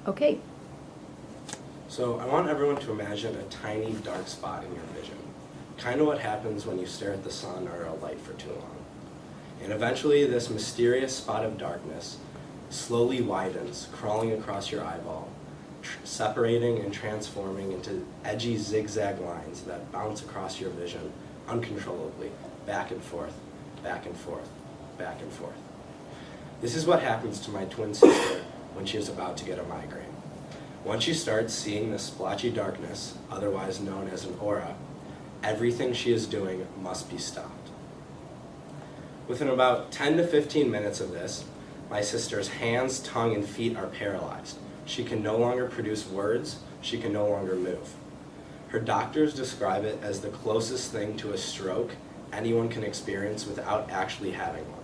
Okay. So I want everyone to imagine a tiny dark spot in your vision. Kind of what happens when you stare at the sun or a light for too long. And eventually this mysterious spot of darkness slowly widens, crawling across your eyeball, separating and transforming into edgy zigzag lines that bounce across your vision uncontrollably, back and forth, back and forth, back and forth. This is what happens to my twin sister when she is about to get a migraine. Once she starts seeing this splotchy darkness, otherwise known as an aura, everything she is doing must be stopped. Within about 10 to 15 minutes of this, my sister's hands, tongue, and feet are paralyzed. She can no longer produce words, she can no longer move. Her doctors describe it as the closest thing to a stroke anyone can experience without actually having one.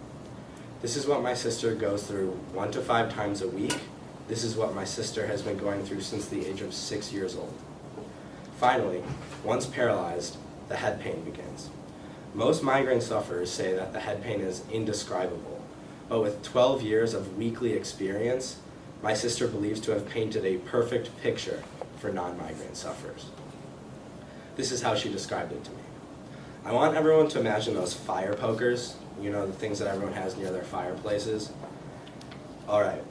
This is what my sister goes through 1 to 5 times a week. This is what my sister has been going through since the age of 6 years old. Finally, once paralyzed, the head pain begins. Most migraine sufferers say that the head pain is indescribable, but with 12 years of weekly experience, my sister believes to have painted a perfect picture for non-migraine sufferers. This is how she described it to me. I want everyone to imagine those fire pokers, you know, the things that everyone has near their fireplaces. All right,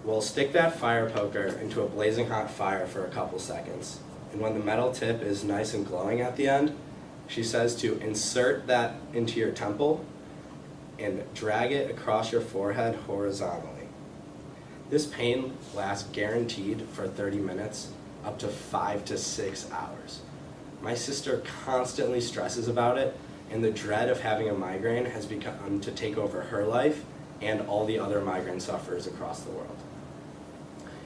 we'll stick that fire poker into a blazing hot fire for a couple seconds, and when the metal tip is nice and glowing at the end, she says to insert that into your temple and drag it across your forehead horizontally. This pain lasts guaranteed for 30 minutes, up to 5 to 6 hours. My sister constantly stresses about it, and the dread of having a migraine has begun to take over her life and all the other migraine sufferers across the world.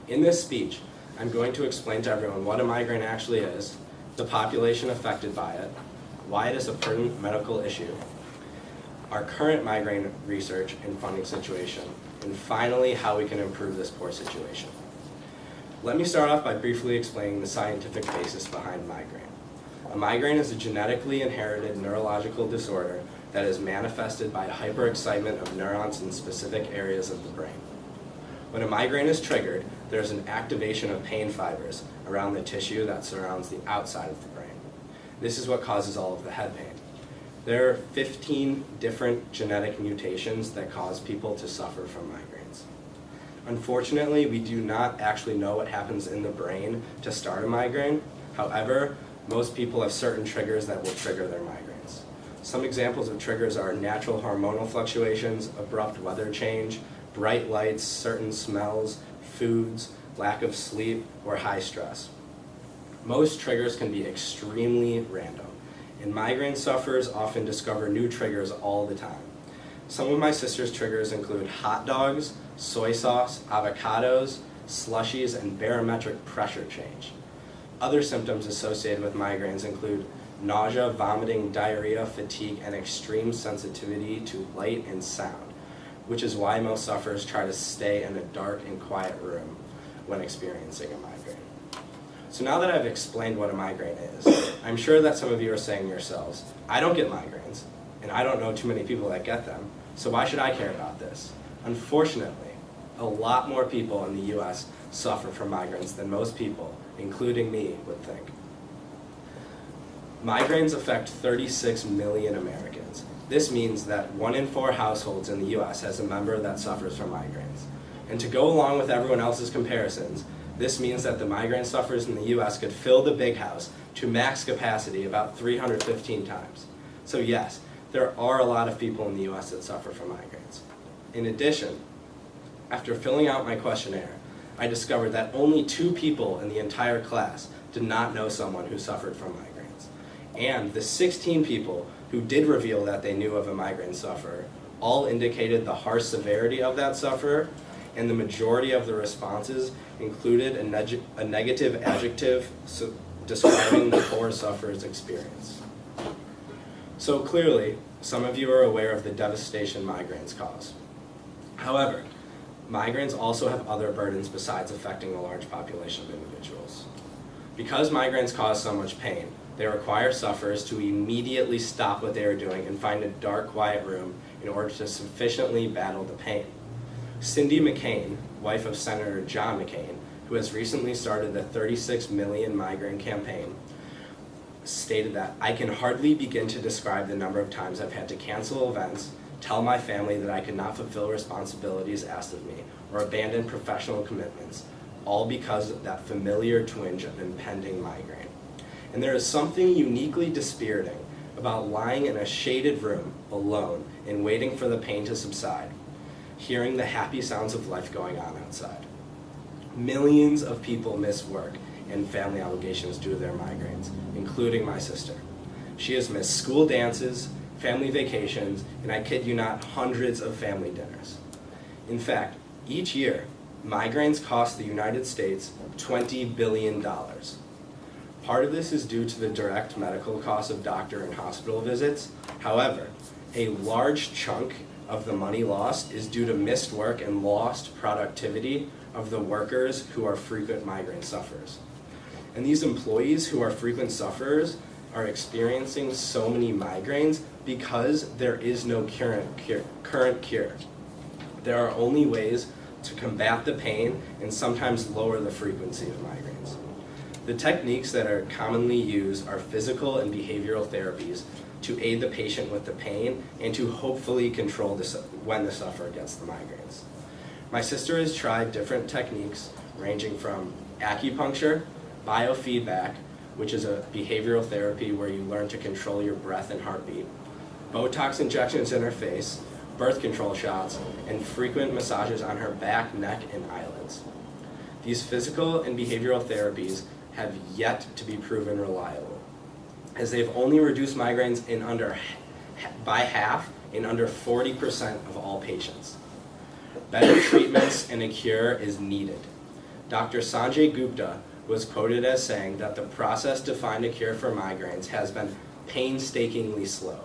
In this speech, I'm going to explain to everyone what a migraine actually is, the population affected by it, why it is a pertinent medical issue, our current migraine research and funding situation, and finally, how we can improve this poor situation. Let me start off by briefly explaining the scientific basis behind migraine. A migraine is a genetically inherited neurological disorder that is manifested by hyperexcitement of neurons in specific areas of the brain. When a migraine is triggered, there is an activation of pain fibers around the tissue that surrounds the outside of the brain. This is what causes all of the head pain. There are 15 different genetic mutations that cause people to suffer from migraines. Unfortunately, we do not actually know what happens in the brain to start a migraine. However, most people have certain triggers that will trigger their migraines. Some examples of triggers are natural hormonal fluctuations, abrupt weather change, bright lights, certain smells, foods, lack of sleep, or high stress. Most triggers can be extremely random, and migraine sufferers often discover new triggers all the time. Some of my sister's triggers include hot dogs, soy sauce, avocados, slushies, and barometric pressure change. Other symptoms associated with migraines include nausea, vomiting, diarrhea, fatigue, and extreme sensitivity to light and sound, which is why most sufferers try to stay in a dark and quiet room when experiencing a migraine. So now that I've explained what a migraine is, I'm sure that some of you are saying to yourselves, I don't get migraines, and I don't know too many people that get them, so why should I care about this? Unfortunately, a lot more people in the US suffer from migraines than most people, including me, would think. Migraines affect 36 million Americans. This means that 1 in 4 households in the US has a member that suffers from migraines. And to go along with everyone else's comparisons, this means that the migraine sufferers in the US could fill the big house to max capacity about 315 times. So yes, there are a lot of people in the US that suffer from migraines. In addition, after filling out my questionnaire, I discovered that only 2 people in the entire class did not know someone who suffered from migraines. And the 16 people who did reveal that they knew of a migraine sufferer all indicated the harsh severity of that sufferer, and the majority of the responses included a negative adjective describing the poor sufferer's experience. So clearly, some of you are aware of the devastation migraines cause. However, migraines also have other burdens besides affecting a large population of individuals. Because migraines cause so much pain, they require sufferers to immediately stop what they are doing and find a dark, quiet room in order to sufficiently battle the pain. Cindy McCain, wife of Senator John McCain, who has recently started the 36 million migraine campaign, stated that I can hardly begin to describe the number of times I've had to cancel events, tell my family that I could not fulfill responsibilities asked of me, or abandon professional commitments, all because of that familiar twinge of impending migraine. And there is something uniquely dispiriting about lying in a shaded room alone and waiting for the pain to subside, hearing the happy sounds of life going on outside. Millions of people miss work and family obligations due to their migraines, including my sister. She has missed school dances, family vacations, and I kid you not, hundreds of family dinners. In fact, each year, migraines cost the United States $20 billion. Part of this is due to the direct medical costs of doctor and hospital visits. However, a large chunk of the money lost is due to missed work and lost productivity of the workers who are frequent migraine sufferers. And these employees who are frequent sufferers are experiencing so many migraines because there is no current cure. There are only ways to combat the pain and sometimes lower the frequency of migraines. The techniques that are commonly used are physical and behavioral therapies to aid the patient with the pain and to hopefully control when the sufferer gets the migraines. My sister has tried different techniques ranging from acupuncture, biofeedback, which is a behavioral therapy where you learn to control your breath and heartbeat, Botox injections in her face, birth control shots, and frequent massages on her back, neck, and eyelids. These physical and behavioral therapies have yet to be proven reliable, as they've only reduced migraines by half in under 40% of all patients. Better treatments and a cure is needed. Dr. Sanjay Gupta was quoted as saying that the process to find a cure for migraines has been painstakingly slow,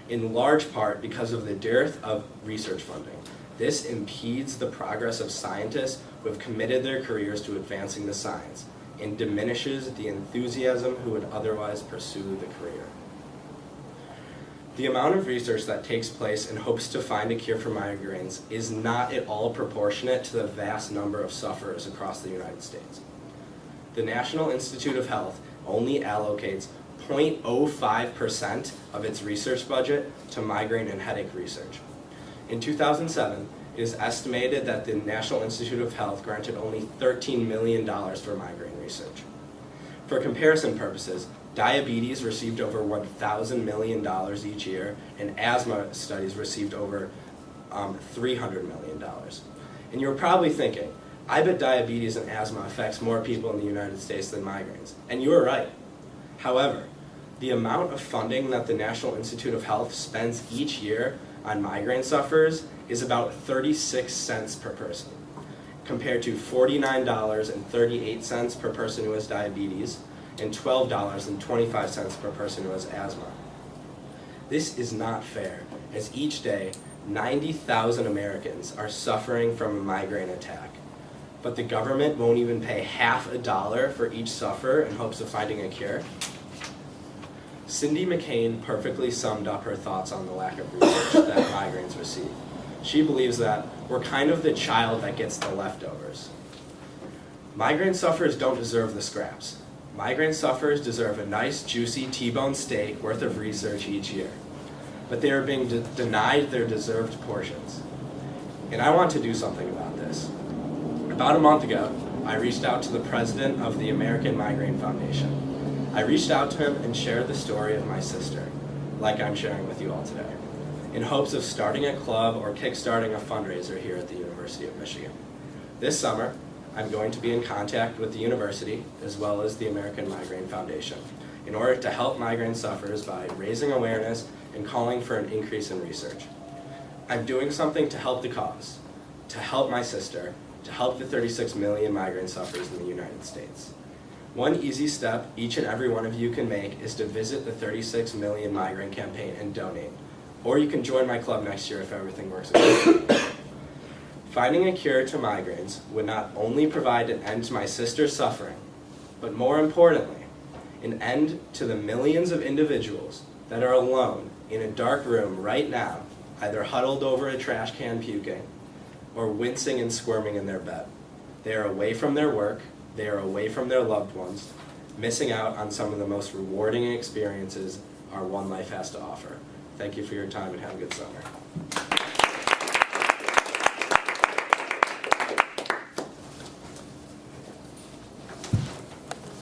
in large part because of the dearth of research funding. This impedes the progress of scientists who have committed their careers to advancing the science and diminishes the enthusiasm who would otherwise pursue the career. The amount of research that takes place in hopes to find a cure for migraines is not at all proportionate to the vast number of sufferers across the United States. The National Institute of Health only allocates 0.05% of its research budget to migraine and headache research. In 2007, it is estimated that the National Institute of Health granted only $13 million for migraine research. For comparison purposes, diabetes received over $1,000 million each year, and asthma studies received over $300 million. And you're probably thinking, I bet diabetes and asthma affects more people in the United States than migraines. And you are right. However, the amount of funding that the National Institute of Health spends each year on migraine sufferers is about 36 cents per person, compared to $49.38 per person who has diabetes and $12.25 per person who has asthma. This is not fair, as each day 90,000 Americans are suffering from a migraine attack, but the government won't even pay $0.50 for each sufferer in hopes of finding a cure. Cindy McCain perfectly summed up her thoughts on the lack of research that migraines receive. She believes that we're kind of the child that gets the leftovers. Migraine sufferers don't deserve the scraps. Migraine sufferers deserve a nice, juicy T-bone steak worth of research each year. But they are being denied their deserved portions. And I want to do something about this. About a month ago, I reached out to the president of the American Migraine Foundation. I reached out to him and shared the story of my sister, like I'm sharing with you all today, in hopes of starting a club or kickstarting a fundraiser here at the University of Michigan. This summer, I'm going to be in contact with the university as well as the American Migraine Foundation in order to help migraine sufferers by raising awareness and calling for an increase in research. I'm doing something to help the cause, to help my sister, to help the 36 million migraine sufferers in the United States. One easy step each and every one of you can make is to visit the 36 million migraine campaign and donate. Or you can join my club next year if everything works out. Finding a cure to migraines would not only provide an end to my sister's suffering, but more importantly, an end to the millions of individuals that are alone in a dark room right now, either huddled over a trash can puking, or wincing and squirming in their bed. They are away from their work, they are away from their loved ones, missing out on some of the most rewarding experiences our one life has to offer. Thank you for your time and have a good summer.